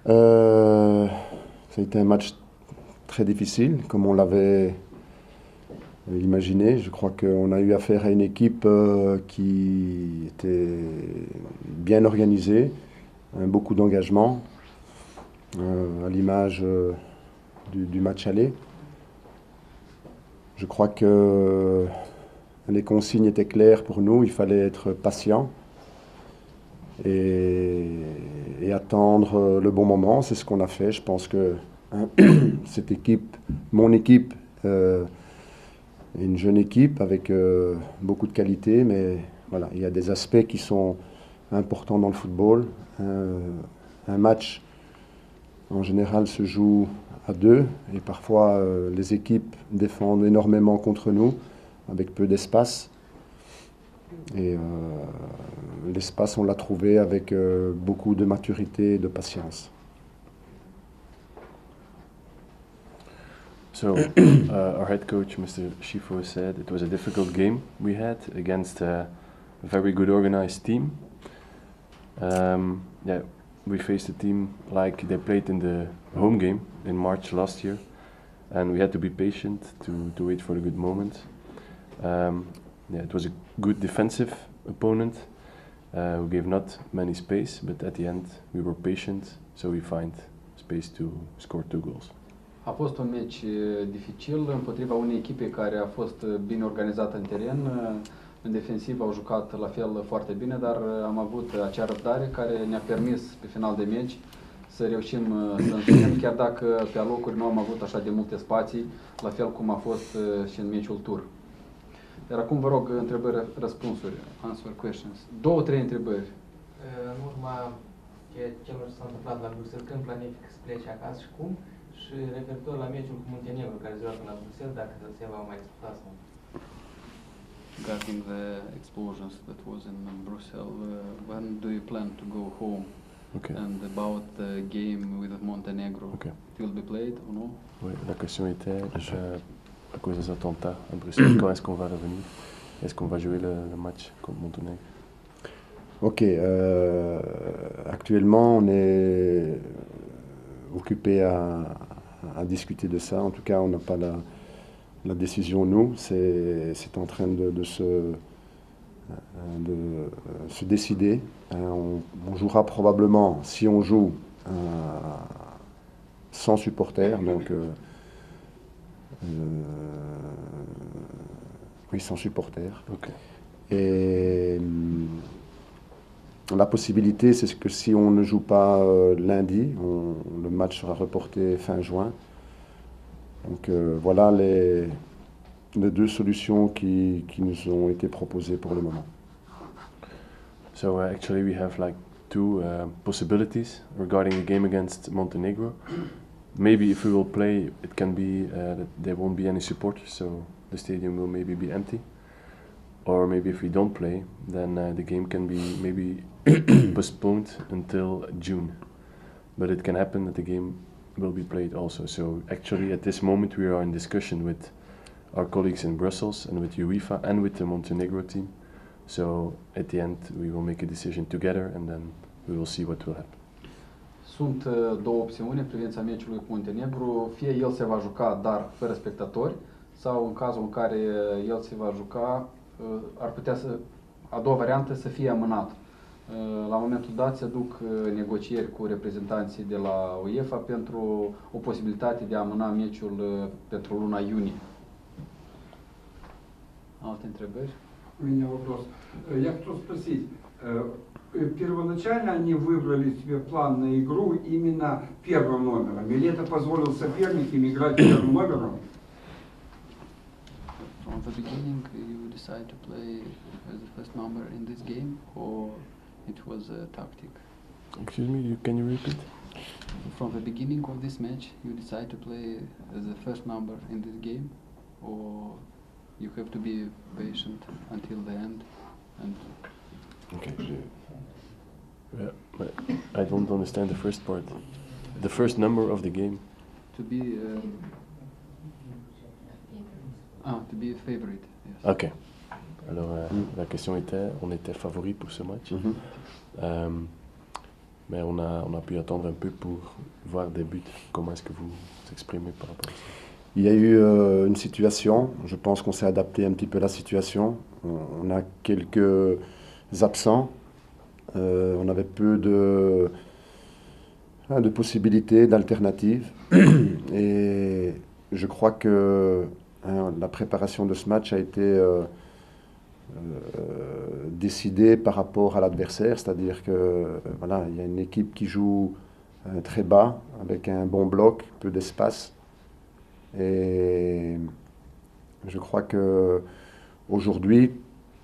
Euh, Ça a été un match très difficile, comme on l'avait imaginé. Je crois qu'on a eu affaire à une équipe qui était bien organisée, beaucoup d'engagement, à l'image du match aller. Je crois que les consignes étaient claires pour nous, il fallait être patient et, et attendre le bon moment. C'est ce qu'on a fait. Je pense que hein, cette équipe, mon équipe, est une jeune équipe avec beaucoup de qualité, mais voilà, il y a des aspects qui sont importants dans le football. Un match, en général, se joue à deux, et parfois les équipes défendent énormément contre nous, avec peu d'espace. Et l'espace, on l'a trouvé avec beaucoup de maturité et de patience. So, our head coach, Mr. Schifo, said it was a difficult game we had against a very good organized team. Yeah, we faced a team like they played in the home game in March last year, and we had to be patient to wait for a good moment. Yeah, it was a good defensive opponent who gave not many space, but at the end we were patient, so we find space to score 2 goals. A fost un meci dificil împotriva unei echipe care a fost bine organizată în teren. În defensiv au jucat la fel foarte bine, dar am avut acea răbdare care ne-a permis pe final de meci să reușim să învingem, chiar dacă pe alocuri nu am avut așa de multe spații, la fel cum a fost și în meciul tur. Iar acum vă rog întrebări, răspunsuri, answer questions. 2-3 întrebări. În urma celor ce s-a întâmplat la Bruxelles, când planific să plece acasă și cum? Și referitor la meciul cu Muntenegru care se joacă la Bruxelles, dacă se va mai disputa sau nu? Regarding the explosions that was in Brussels, when do you plan to go home? Okay. And about the game with Montenegro, Okay. it will be played or no? Oui, la question était, à cause des attentats à Bruxelles, quand est-ce qu'on va revenir? Est-ce qu'on va jouer le match contre Montenegro? Ok, actuellement on est occupé à discuter de ça. En tout cas, on n'a pas la décision, nous. C'est en train de se décider. On jouera probablement, si on joue, sans supporters. Donc, oui, sans supporters. Okay. Et la possibilité, c'est que si on ne joue pas lundi, le match sera reporté fin juin. Donc voilà les deux solutions qui nous ont été proposées pour le moment. So actually we have like two possibilities regarding the game against Montenegro. Maybe if we will play, it can be that there won't be any supporters, so the stadium will maybe be empty. Or maybe if we don't play, then the game can be maybe postponed until June. But it can happen that the game will be played also. So actually at this moment we are in discussion with our colleagues in Brussels and with UEFA and with the Montenegro team. So at the end we will make a decision together and then we will see what will happen. Sunt două opțiuni în privința meciului cu Muntenegru. Fie el se va juca, dar fără spectatori, sau în cazul în care el se va juca, ar putea să, a doua variantă, să fie amânat. La momentul dat se duc negocieri cu reprezentanții de la UEFA pentru o posibilitate de a amâna meciul pentru luna iunie. Alte întrebări? У меня вопрос. Я хотел спросить, первоначально они выбрали себе план на игру именно первым номером, или это позволил соперникам играть первым номером? From the beginning you decide to play as the first number in this game, or it was a tactic? Excuse me, can you repeat? From the beginning of this match you decide to play as the first number in this game, or you have to be patient until the end? And Okay. Yeah, but I don't understand the first part. The first number of the game. to be to be a favorite. Yes. Ok. Alors la question était, on était favori pour ce match. Mais on a pu attendre un peu pour voir des buts. Comment est-ce que vous vous exprimez par rapport à ça? Il y a eu une situation, je pense qu'on s'est adapté un petit peu à la situation. On a quelques absents, on avait peu de possibilités, d'alternatives. Et je crois que la préparation de ce match a été décidée par rapport à l'adversaire, c'est-à-dire que voilà, il y a une équipe qui joue très bas, avec un bon bloc, peu d'espace. Et je crois que aujourd'hui,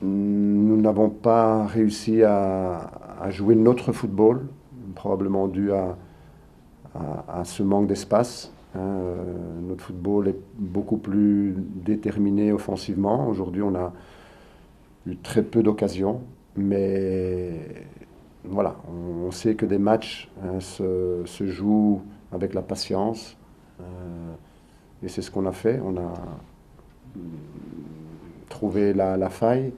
nous n'avons pas réussi à jouer notre football, probablement dû à ce manque d'espace. Notre football est beaucoup plus déterminé offensivement. Aujourd'hui, on a eu très peu d'occasions, mais voilà, on sait que des matchs se jouent avec la patience. Et c'est ce qu'on a fait. On a trouvé la faille,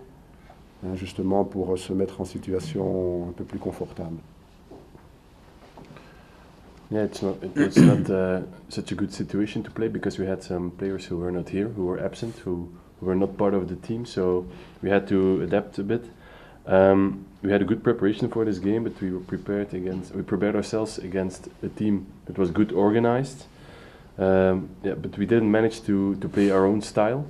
justement pour se mettre en situation un peu plus confortable. Yeah, it's not such a good situation to play because we had some players who were not here, who were absent, who were not part of the team. So we had to adapt a bit. We had a good preparation for this game, but we prepared ourselves against a team that was good organized. But we didn't manage to play our own style,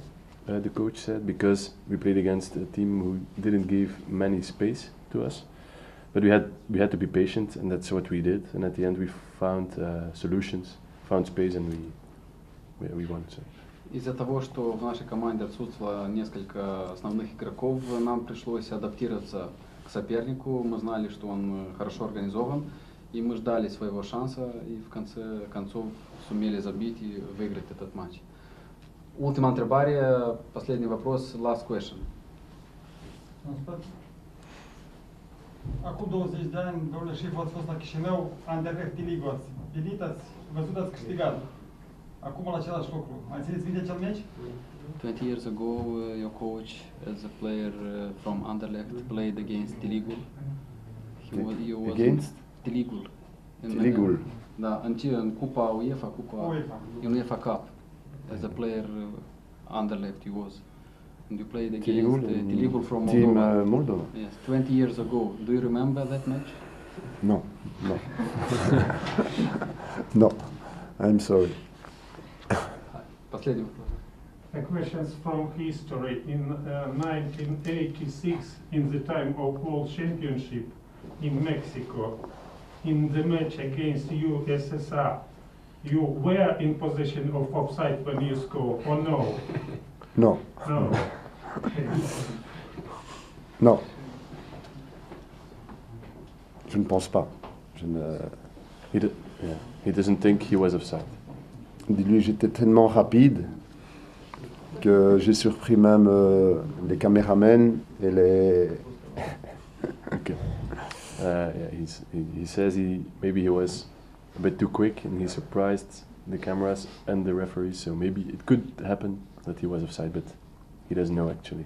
the coach said, because we played against a team who didn't give many space to us. But we had to be patient, and that's what we did. And at the end, we found solutions, found space, and we won. So. Из-за того, что в нашей команде отсутствовало несколько основных игроков, нам пришлось адаптироваться к сопернику. Мы знали, что он хорошо организован, и мы ждали своего шанса, и в конце концов сумели забить и выиграть этот матч. Ultima întrebare, последний вопрос, last question. Acum 20 de ani, domnule șef, ați fost la Chișinău, Anderlecht Tiligu ați venit, ați văzut, ați câștigat. Acum la același lucru. Mai țineți minte acel meci? 20 years ago, your coach, as a player from Anderlecht, played against Tiligul. He was Against? Tiligul. Tiligul. Da, în Cupa UEFA, UEFA. In UEFA Cup. As a player, Anderlecht he was. And you played against Tiligul, Tiligul from team Moldova. Moldova. Yes, 20 years ago. Do you remember that match? No, no. No, I'm sorry. Последний вопрос. A questions from history. In 1986, in the time of World Championship in Mexico, in the match against USSR, you were in possession of offside when you score, or no? No, No. Okay. non. Je ne pense pas. Je ne... He doesn't think he was offside. Dis-lui, j'étais tellement rapide que j'ai surpris même les caméramens et les... Okay. He says maybe he was a bit too quick and he surprised the cameras and the referees. So maybe it could happen that he was offside, but he doesn't know actually.